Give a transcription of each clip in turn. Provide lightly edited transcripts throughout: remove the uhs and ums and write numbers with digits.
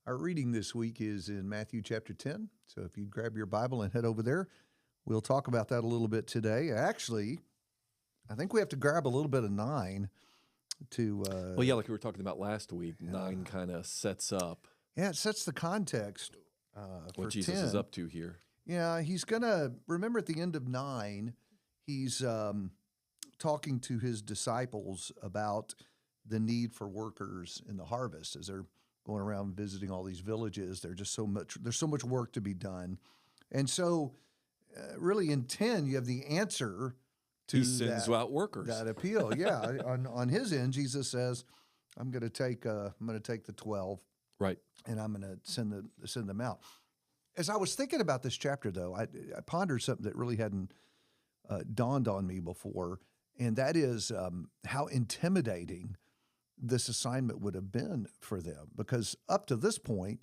Our reading this week is in Matthew chapter 10. So if you grab your Bible and head over there, we'll talk about that a little bit today. Actually, I think we have to grab a little bit of 9 to. Well, yeah, like we were talking about last week, 9 kind of sets up it sets the context for what Jesus 10. is up to here. Yeah, he's going to, remember at the end of 9, he's talking to his disciples about the need for workers in the harvest as they're going around visiting all these villages. There's so much work to be done. And so really in 10, you have the answer to He sends out workers. that appeal. Yeah, on his end, Jesus says, I'm going to take the 12, Right. and I'm going to send them out. As I was thinking about this chapter, though, I pondered something that really hadn't dawned on me before, and that is how intimidating this assignment would have been for them. Because up to this point,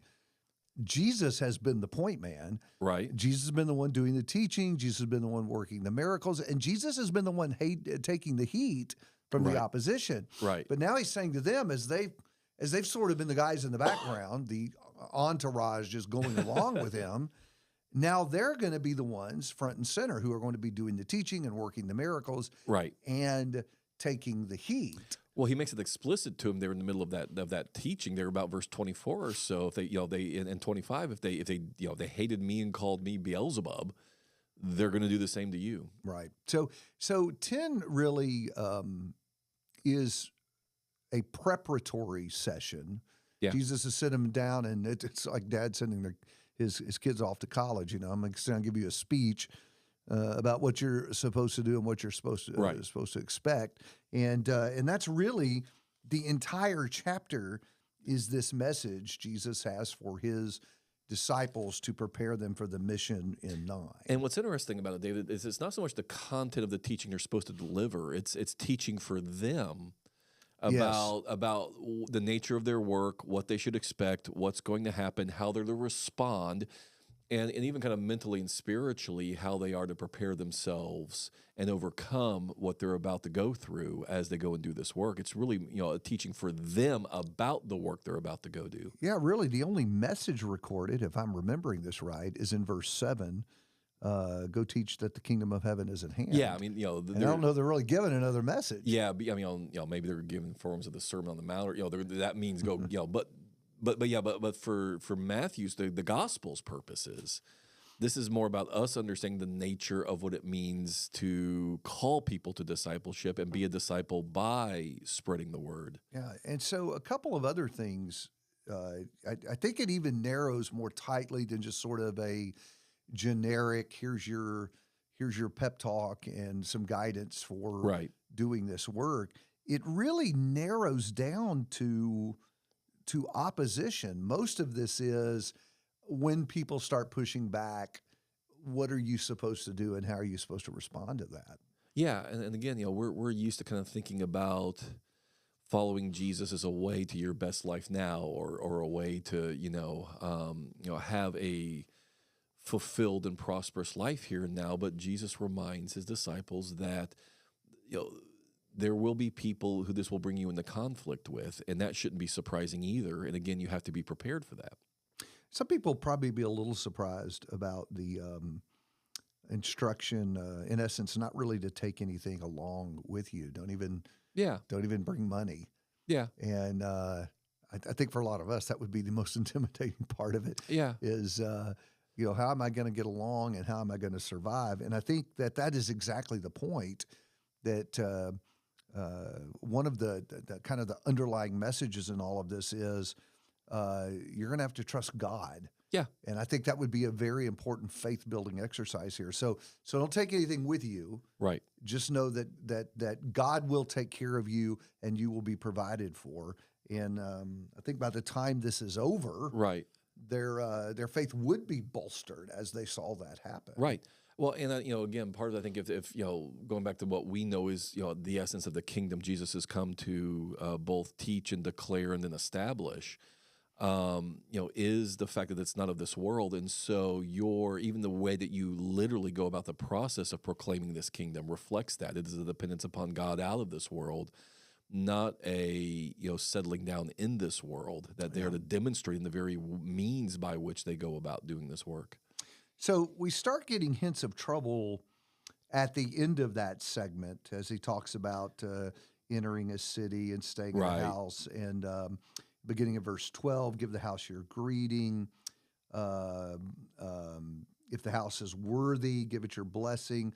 Jesus has been the point man. Right. Jesus has been the one doing the teaching. Jesus has been the one working the miracles. And Jesus has been the one taking the heat from the opposition. Right. But now he's saying to them, as they've sort of been the guys in the background, the entourage just going along with him, now they're going to be the ones front and center who are going to be doing the teaching and working the miracles. Right. And taking the heat. Well, he makes it explicit to them. They're in the middle of that teaching. They're about verse 24 or so. If they, and 25, if they hated me and called me Beelzebub, they're going to do the same to you. Right. So 10 really is a preparatory session. Yeah. Jesus is sitting them down, and it's like dad sending his kids off to college. I'm going to give you a speech about what you're supposed to do and what you're supposed to expect, and that's really the entire chapter. Is this message Jesus has for his disciples to prepare them for the mission in 9. And what's interesting about it, David, is it's not so much the content of the teaching they're supposed to deliver. It's teaching for them about the nature of their work, what they should expect, what's going to happen, how they're to respond. And even kind of mentally and spiritually, how they are to prepare themselves and overcome what they're about to go through as they go and do this work. It's really, a teaching for them about the work they're about to go do. Yeah, really, the only message recorded, if I'm remembering this right, is in verse 7. Go teach that the kingdom of heaven is at hand. Yeah, I mean, I don't know they're really giving another message. Yeah, I mean, maybe they're giving forms of the Sermon on the Mount, or that means go, But for Matthew's, the Gospel's purposes, this is more about us understanding the nature of what it means to call people to discipleship and be a disciple by spreading the word. Yeah, and so a couple of other things. I think it even narrows more tightly than just sort of a generic, here's your pep talk and some guidance for doing this work. It really narrows down to opposition. Most of this is when people start pushing back, what are you supposed to do and how are you supposed to respond to that? Yeah, and again, we're used to kind of thinking about following Jesus as a way to your best life now, or a way to have a fulfilled and prosperous life here and now. But Jesus reminds his disciples that there will be people who this will bring you into conflict with, and that shouldn't be surprising either. And again, you have to be prepared for that. Some people probably be a little surprised about the instruction, in essence, not really to take anything along with you. Don't even bring money. Yeah. And I think for a lot of us, that would be the most intimidating part of it. Yeah. Is how am I going to get along and how am I going to survive? And I think that is exactly the point. That one of the kind of the underlying messages in all of this is you're going to have to trust God. Yeah. And I think that would be a very important faith-building exercise here. So don't take anything with you. Right. Just know that God will take care of you and you will be provided for. And I think by the time this is over, right, their faith would be bolstered as they saw that happen. Right. Well, and again, part of it, I think if going back to what we know is the essence of the kingdom, Jesus has come to both teach and declare and then establish. Is the fact that it's not of this world, and so even the way that you literally go about the process of proclaiming this kingdom reflects that it is a dependence upon God out of this world. not a settling down in this world, that they are to demonstrate in the very means by which they go about doing this work. So we start getting hints of trouble at the end of that segment as he talks about entering a city and staying in a house. And beginning of verse 12, give the house your greeting. If the house is worthy, give it your blessing.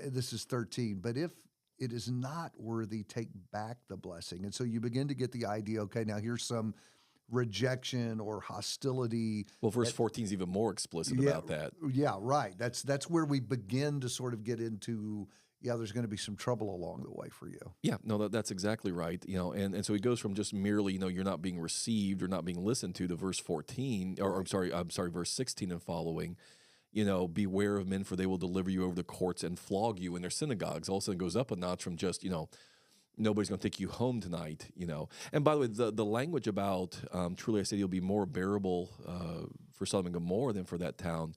This is 13. But if it is not worthy, take back the blessing. And so you begin to get the idea, okay, now here's some rejection or hostility. Well, verse 14 is even more explicit about that. Yeah, right. That's where we begin to sort of get into, there's going to be some trouble along the way for you. Yeah, no, that's exactly right. And so he goes from just merely, you're not being received or not being listened to verse 14, or I'm sorry, verse 16 and following. Beware of men, for they will deliver you over the courts and flog you in their synagogues. All of a sudden goes up a notch from just, nobody's going to take you home tonight, And by the way, the language about truly I say you'll be more bearable for Sodom and Gomorrah than for that town.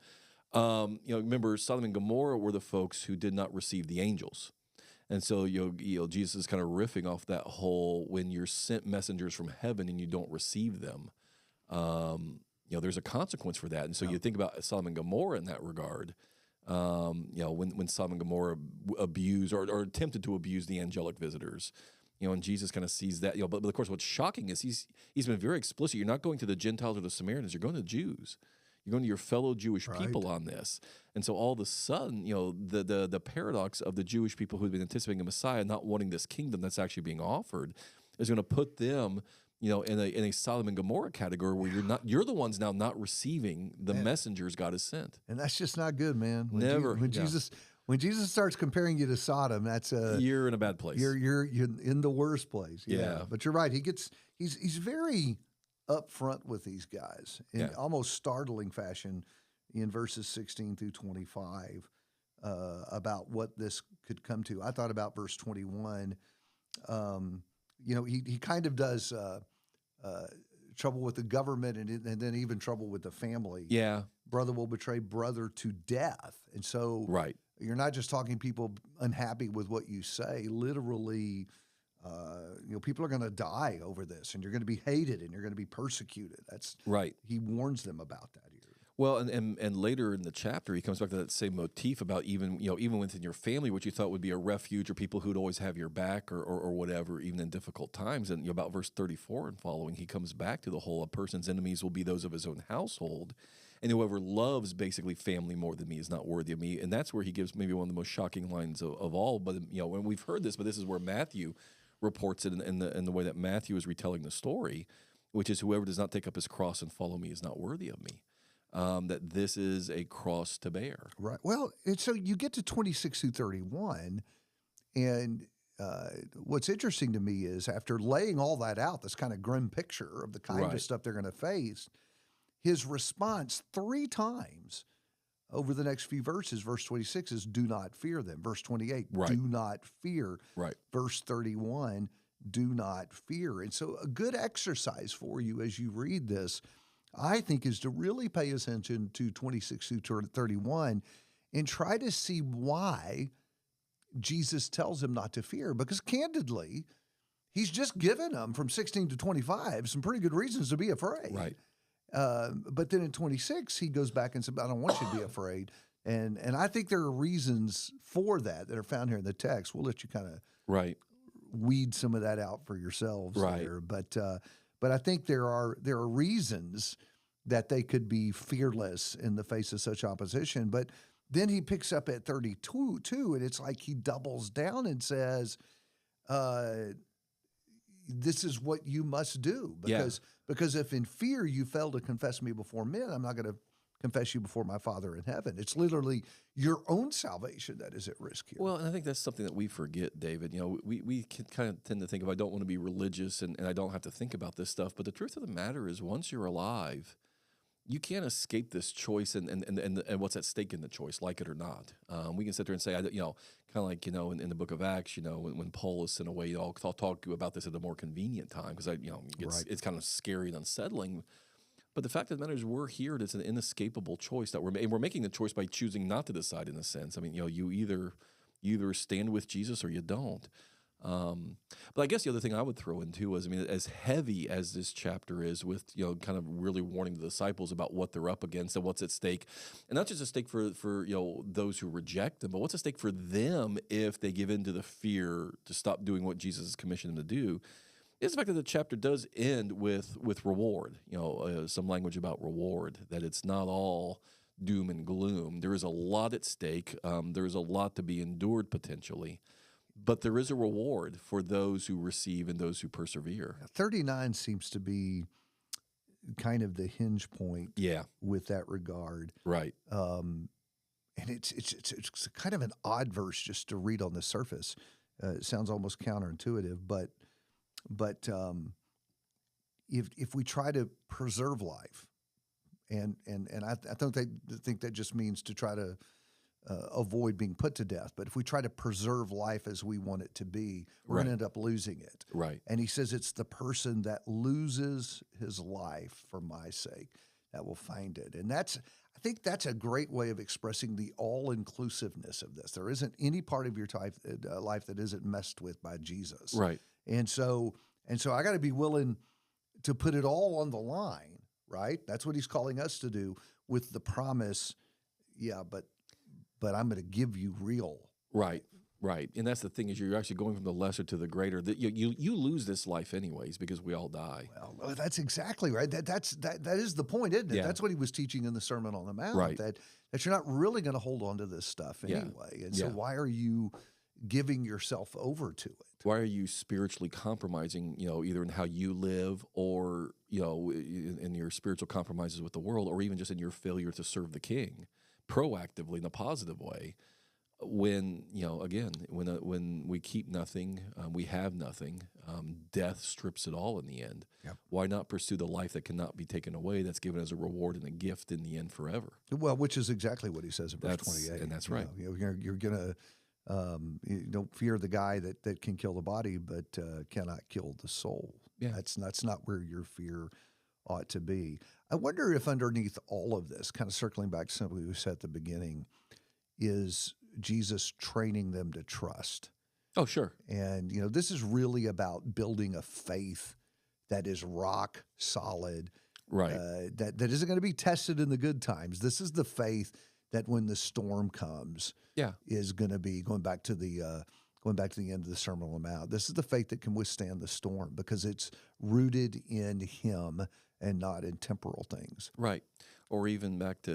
Remember, Sodom and Gomorrah were the folks who did not receive the angels. And so, Jesus is kind of riffing off that whole, when you're sent messengers from heaven and you don't receive them, there's a consequence for that. And so you think about Sodom and Gomorrah in that regard. When Sodom and Gomorrah abused or attempted to abuse the angelic visitors, and Jesus kind of sees that, but of course what's shocking is he's been very explicit. You're not going to the Gentiles or the Samaritans, you're going to the Jews. You're going to your fellow Jewish people on this. And so all of a sudden, the paradox of the Jewish people who've been anticipating a Messiah, not wanting this kingdom that's actually being offered, is going to put them in a Sodom and Gomorrah category where you're the ones now not receiving the messengers God has sent. And that's just not good, man. When Jesus starts comparing you to Sodom, that's you're in a bad place. You're in the worst place. Yeah. But you're right. He's very upfront with these guys in almost startling fashion in verses 16 through 25 about what this could come to. I thought about verse 21. He kind of does trouble with the government and then even trouble with the family. Yeah. Brother will betray brother to death. And so you're not just talking people unhappy with what you say. Literally, people are going to die over this, and you're going to be hated, and you're going to be persecuted. That's right. He warns them about that here. Well, and later in the chapter, he comes back to that same motif about even within your family, what you thought would be a refuge or people who'd always have your back or whatever, even in difficult times. And about verse 34 and following, he comes back to the whole, a person's enemies will be those of his own household. And whoever loves basically family more than me is not worthy of me. And that's where he gives maybe one of the most shocking lines of all. But, when we've heard this, but this is where Matthew reports it in the way that Matthew is retelling the story, which is whoever does not take up his cross and follow me is not worthy of me. That this is a cross to bear. Right. Well, and so you get to 26 through 31, and what's interesting to me is after laying all that out, this kind of grim picture of the kind of stuff they're going to face, his response 3 times over the next few verses, verse 26 is do not fear them. Verse 28, do not fear. Verse 31, do not fear. And so a good exercise for you as you read this, I think, is to really pay attention to 26 through 31 and try to see why Jesus tells him not to fear. Because candidly, he's just given them from 16 to 25 some pretty good reasons to be afraid. Right. But then in 26, he goes back and says, I don't want you to be afraid. And I think there are reasons for that are found here in the text. We'll let you kind of weed some of that out for yourselves there. But I think there are reasons that they could be fearless in the face of such opposition. But then he picks up at 32 too, and it's like he doubles down and says, this is what you must do. Because if in fear you fail to confess me before men, I'm not going to confess you before my Father in heaven. It's literally your own salvation that is at risk here. Well, and I think that's something that we forget, David. We can kind of tend to think of, I don't want to be religious and I don't have to think about this stuff. But the truth of the matter is, once you're alive, you can't escape this choice and what's at stake in the choice, like it or not. We can sit there and say, kind of like, in the book of Acts, when Paul is sent away, I'll talk to you about this at a more convenient time because it's kind of scary and unsettling. But the fact of the matter is, we're here. It's an inescapable choice that we're making the choice by choosing not to decide. In a sense, I mean, you either stand with Jesus or you don't. But I guess the other thing I would throw in too was, I mean, as heavy as this chapter is with, kind of really warning the disciples about what they're up against and what's at stake, and not just at stake for those who reject them, but what's at stake for them if they give in to the fear to stop doing what Jesus has commissioned them to do, is the fact that the chapter does end with reward, some language about reward, that it's not all doom and gloom. There is a lot at stake. There is a lot to be endured potentially. But there is a reward for those who receive and those who persevere. 39 seems to be kind of the hinge point with that regard. Right. And it's kind of an odd verse just to read on the surface. It sounds almost counterintuitive, but if we try to preserve life, and I don't think that just means to try to avoid being put to death. But if we try to preserve life as we want it to be, we're going to end up losing it. Right. And he says it's the person that loses his life for my sake that will find it. And I think that's a great way of expressing the all-inclusiveness of this. There isn't any part of your life that isn't messed with by Jesus. Right. And so I got to be willing to put it all on the line, right? That's what he's calling us to do with the promise, but I'm going to give you real. Right, right. And that's the thing, is you're actually going from the lesser to the greater. That you lose this life anyways, because we all die. Well, that's exactly right. That is the point, isn't it? Yeah. That's what he was teaching in the Sermon on the Mount, Right. that you're not really going to hold on to this stuff anyway. And so why are you giving yourself over to it? Why are you spiritually compromising, either in how you live or, in your spiritual compromises with the world, or even just in your failure to serve the King proactively in a positive way, when when we keep nothing, we have nothing. Death strips it all in the end. Yep. Why not pursue the life that cannot be taken away, that's given as a reward and a gift in the end forever? Well, which is exactly what he says in verse 28. And that's right. You're going to don't fear the guy that can kill the body but cannot kill the soul. Yeah. That's not where your fear ought to be. I wonder if underneath all of this, kind of circling back to something we said at the beginning, is Jesus training them to trust. Oh, sure. And, this is really about building a faith that is rock solid, Right. That isn't going to be tested in the good times. This is the faith that when the storm comes, is going to be going back to the end of the Sermon on the Mount. This is the faith that can withstand the storm because it's rooted in Him and not in temporal things. Right. Or even back to,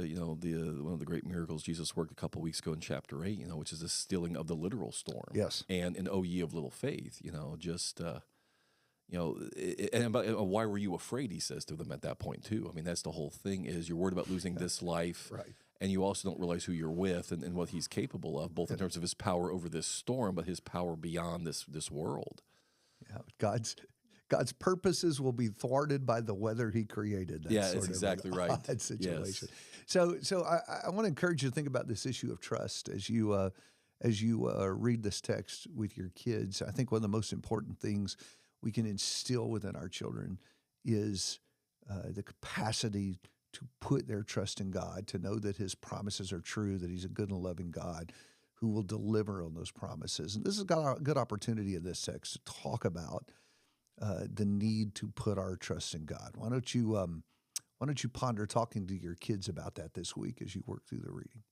one of the great miracles Jesus worked a couple weeks ago in chapter 8, which is the stilling of the literal storm. Yes. And an O ye of little faith, and why were you afraid, he says to them at that point too. I mean, that's the whole thing, is you're worried about losing this life. Right. And you also don't realize who you're with and what he's capable of, both in terms of his power over this storm, but his power beyond this world. Yeah, God's purposes will be thwarted by the weather He created. That's exactly right. Odd situation. Yes. So I want to encourage you to think about this issue of trust as you read this text with your kids. I think one of the most important things we can instill within our children is the capacity to put their trust in God, to know that His promises are true, that He's a good and loving God who will deliver on those promises. And this has got a good opportunity in this text to talk about the need to put our trust in God. Why don't you ponder talking to your kids about that this week as you work through the reading?